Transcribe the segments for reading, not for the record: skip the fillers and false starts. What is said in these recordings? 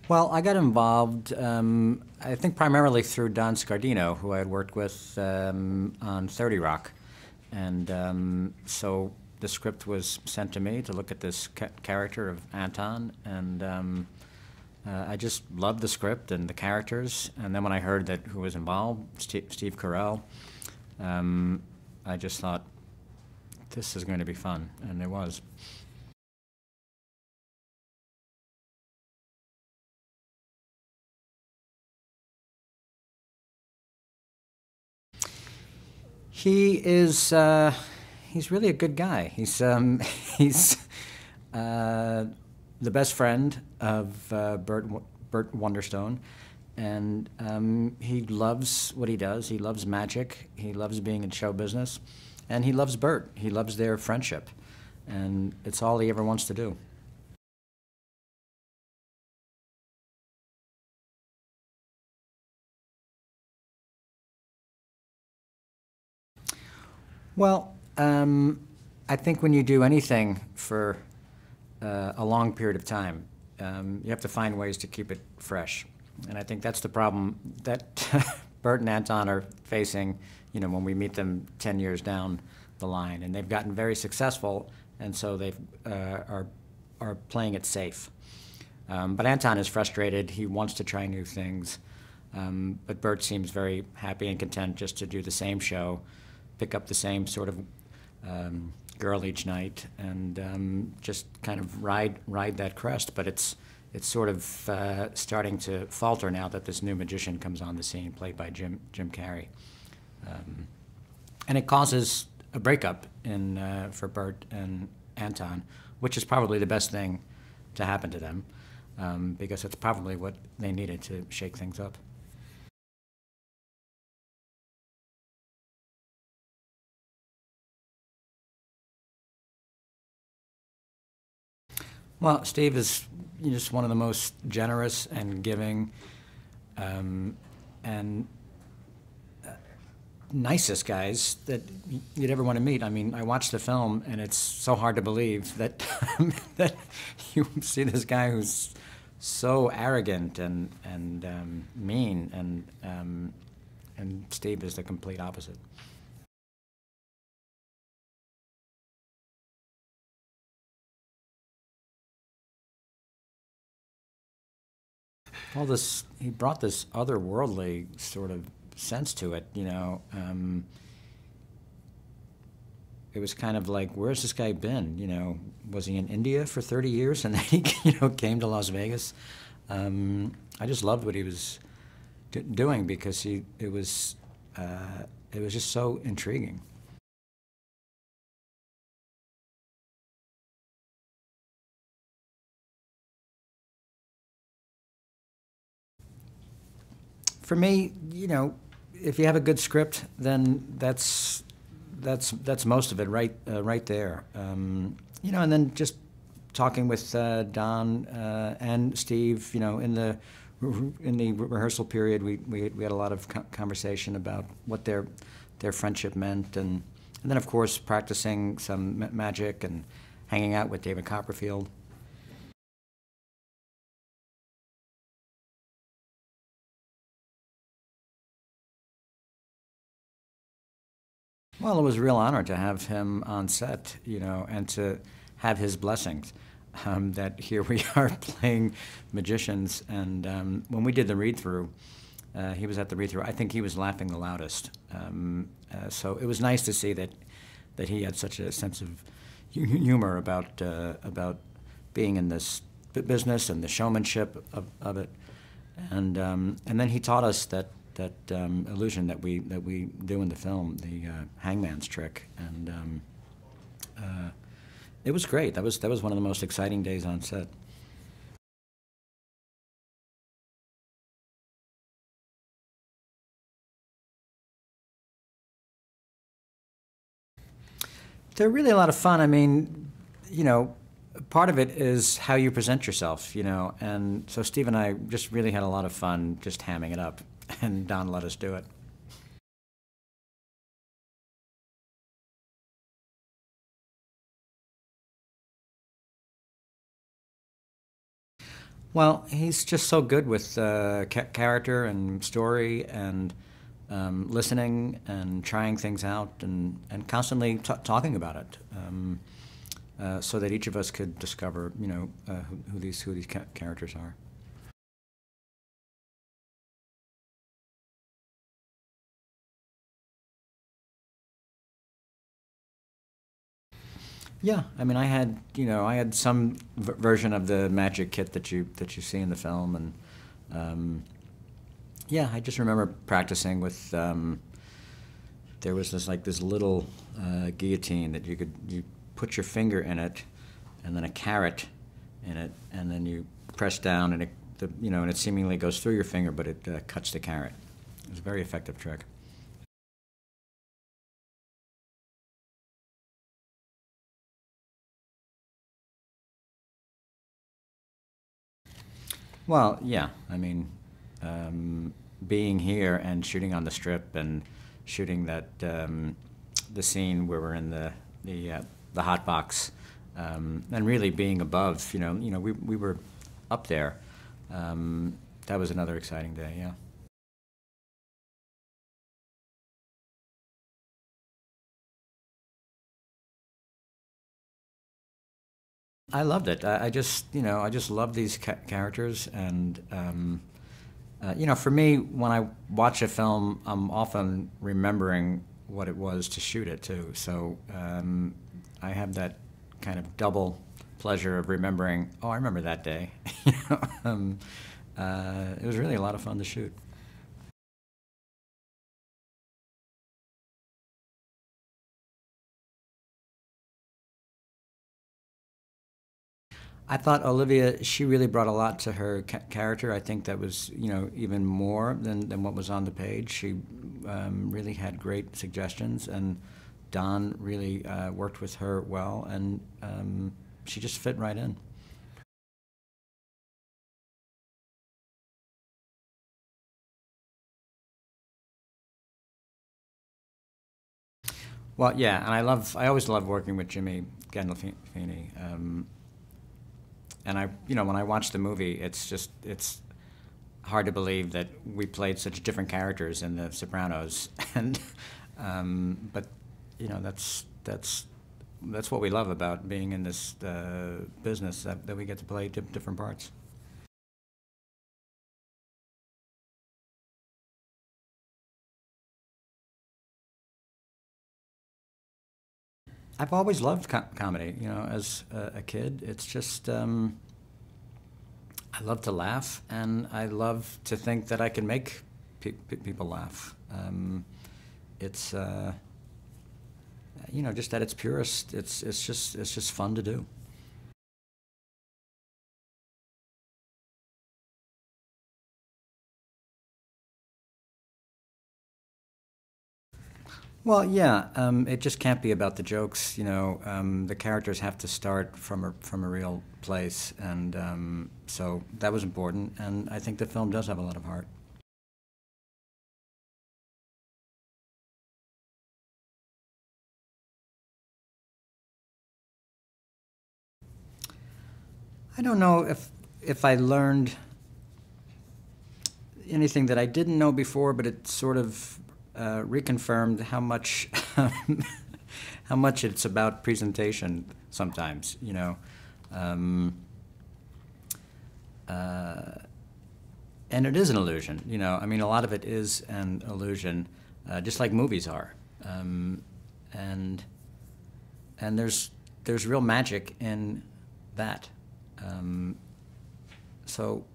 Well, I got involved, I think primarily through Don Scardino, who I had worked with on 30 Rock. And so the script was sent to me to look at this character of Anton, and I just loved the script and the characters. And then when I heard that who was involved, Steve Carell, I just thought, this is going to be fun, and it was. He is, he's really a good guy. He's the best friend of Burt Wonderstone, and he loves what he does. He loves magic. He loves being in show business, and he loves Burt. He loves their friendship, and it's all he ever wants to do. Well, I think when you do anything for a long period of time, you have to find ways to keep it fresh. And I think that's the problem that Burt and Anton are facing, you know, when we meet them 10 years down the line. And they've gotten very successful, and so they are playing it safe. But Anton is frustrated. He wants to try new things. But Burt seems very happy and content just to do the same show, pick up the same sort of girl each night, and just kind of ride that crest. But it's sort of starting to falter now that this new magician comes on the scene, played by Jim Carrey, and it causes a breakup for Burt and Anton, which is probably the best thing to happen to them, because it's probably what they needed to shake things up. Well, Steve is just one of the most generous and giving and nicest guys that you'd ever want to meet. I mean, I watched the film, and it's so hard to believe that that you see this guy who's so arrogant and mean, and Steve is the complete opposite. Well, he brought this otherworldly sort of sense to it, you know. It was kind of like, where's this guy been? You know, was he in India for 30 years and then he, came to Las Vegas? I just loved what he was doing because it was just so intriguing. For me, if you have a good script, then that's most of it right there. And then just talking with Don and Steve, in the rehearsal period, we had a lot of conversation about what their friendship meant, and then of course practicing some magic and hanging out with David Copperfield. Well, it was a real honor to have him on set, and to have his blessings. That here we are playing magicians, and when we did the read-through, he was at the read-through. I think he was laughing the loudest. So it was nice to see that he had such a sense of humor about being in this business and the showmanship of it, and then he taught us that illusion that we do in the film, the hangman's trick, and it was great. That was one of the most exciting days on set. They're really a lot of fun. I mean, part of it is how you present yourself, and so Steve and I just really had a lot of fun just hamming it up, and Don let us do it. Well, he's just so good with character and story and listening and trying things out and constantly talking about it, so that each of us could discover, who these characters are. Yeah, I mean, I had some version of the magic kit that you see in the film, and yeah, I just remember practicing with. There was this little guillotine that you put your finger in it, and then a carrot in it, and then you press down, and and it seemingly goes through your finger, but it cuts the carrot. It was a very effective trick. Well, yeah. I mean, being here and shooting on the strip and shooting the scene where we're in the hot box, and really being above. We were up there. That was another exciting day. Yeah. I loved it. I just love these characters, and for me, when I watch a film, I'm often remembering what it was to shoot it too. So I have that kind of double pleasure of remembering. Oh, I remember that day. It was really a lot of fun to shoot. I thought Olivia, she really brought a lot to her character. I think that was, even more than what was on the page. She really had great suggestions, and Don really worked with her well, and she just fit right in. Well, yeah, and I always love working with Jimmy Gandolfini. And when I watch the movie, it's hard to believe that we played such different characters in The Sopranos, and but that's what we love about being in this business, that we get to play different parts. I've always loved comedy. As a kid, it's just I love to laugh, and I love to think that I can make people laugh. It's just at its purest, it's just fun to do. Well, yeah, it just can't be about the jokes. The characters have to start from a real place, and so that was important. And I think the film does have a lot of heart. I don't know if I learned anything that I didn't know before, but it sort of reconfirmed how much how much it's about presentation sometimes. Um, uh, and it is an illusion. I mean, a lot of it is an illusion, just like movies are. And there's real magic in that. Um, so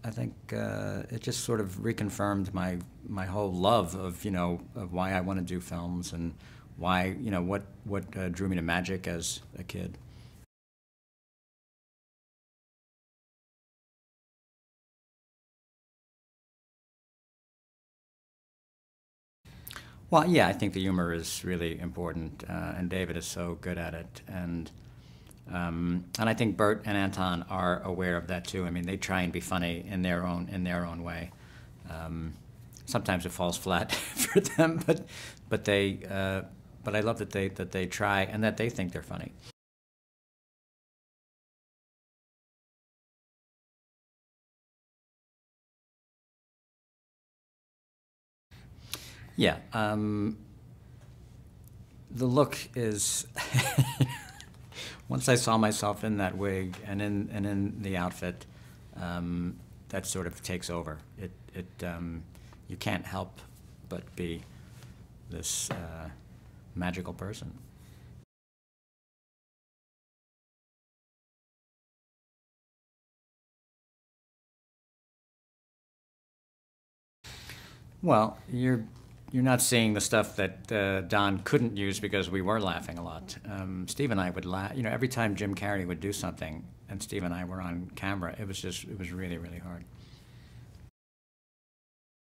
I think it just sort of reconfirmed my whole love of why I want to do films, and why what drew me to magic as a kid. Well, yeah, I think the humor is really important, and David is so good at it, and I think Burt and Anton are aware of that too. I mean, they try and be funny in their own way. Um, Sometimes it falls flat for them, but I love that they try, and that they think they're funny. Yeah. The look is once I saw myself in that wig and in the outfit, that sort of takes over. You can't help but be this magical person. Well, you're not seeing the stuff that Don couldn't use because we were laughing a lot. Steve and I would laugh. You know, every time Jim Carrey would do something, and Steve and I were on camera, it was really, really hard.